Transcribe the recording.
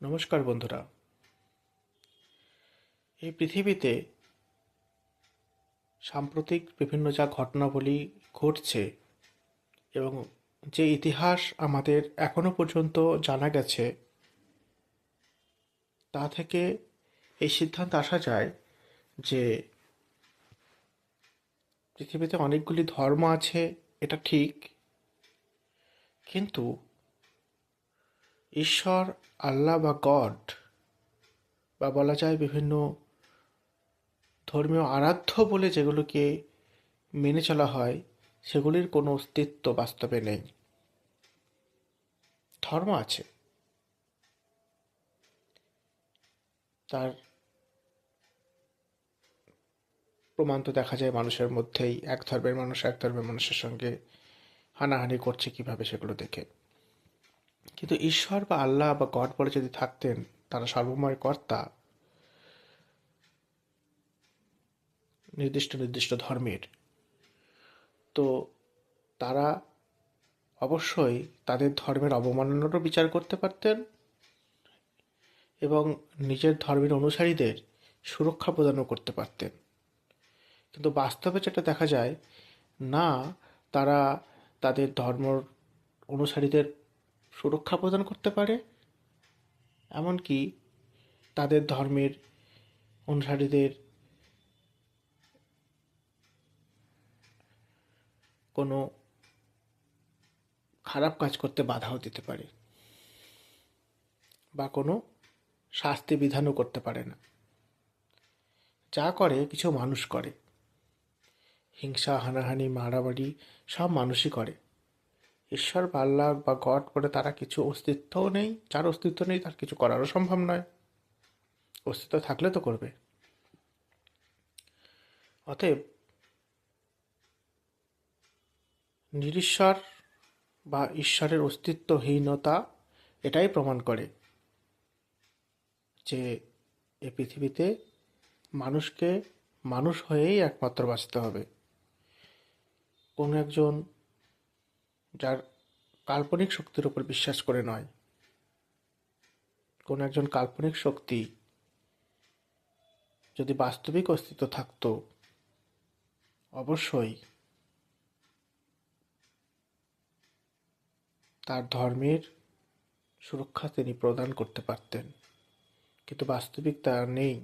নমস্কার বন্ধুরা। এই পৃথিবীতে সাম্প্রতিক বিভিন্ন যা ঘটনাবলী ঘটছে এবং যে ইতিহাস আমাদের এখনো পর্যন্ত জানা গেছে, তা থেকে এই সিদ্ধান্তে আসা যায় যে পৃথিবীতে অনেকগুলি ধর্ম আছে, এটা ঠিক, কিন্তু ঈশ্বর, আল্লাহ বা গড, বা বলা যায় বিভিন্ন ধর্মীয় আরাধ্য বলে যেগুলোকে মেনে চলা হয়, সেগুলির কোনো অস্তিত্ব বাস্তবে নেই। ধর্ম আছে, তার প্রমাণ তো দেখা যায় মানুষের মধ্যেই। এক ধর্মের মানুষ এক ধর্মের মানুষের সঙ্গে হানাহানি করছে কিভাবে, সেগুলো দেখে। কিন্তু ঈশ্বর বা আল্লাহ বা গড বলে যদি থাকতেন, তারা সর্বময় কর্তা নির্দিষ্ট নির্দিষ্ট ধর্মের, তো তারা অবশ্যই তাদের ধর্মের অবমাননারও বিচার করতে পারতেন এবং নিজের ধর্মের অনুসারীদের সুরক্ষা প্রদানও করতে পারতেন। কিন্তু বাস্তবে যেটা দেখা যায়, না তারা তাদের ধর্ম অনুসারীদের সুরক্ষা প্রদান করতে পারে, এমনকি তাদের ধর্মের অনুসারীদের কোনো খারাপ কাজ করতে বাধাও দিতে পারে, বা কোনো শাস্তি বিধানও করতে পারে না। যা করে কিছু মানুষ করে, হিংসা, হানাহানি, মারামারি সব মানুষই করে। ঈশ্বর বা আল্লাহ বা গড বলে তারা কিছু অস্তিত্বও নেই, যার অস্তিত্ব নেই তার কিছু করারও সম্ভব নয়। অস্তিত্ব থাকলে তো করবে। অতএব নিরীশ্বর বা ঈশ্বরের অস্তিত্বহীনতা এটাই প্রমাণ করে যে এ পৃথিবীতে মানুষকে মানুষ হয়েই একমাত্র বাঁচতে হবে। কোনো একজন যার কাল্পনিক শক্তির উপর বিশ্বাস করে নয়, কোনো একজন কাল্পনিক শক্তি যদি বাস্তবিক অস্তিত্ব থাকতো, অবশ্যই তার ধর্মের সুরক্ষা তিনি প্রদান করতে পারতেন, কিন্তু বাস্তবিক তা নেই।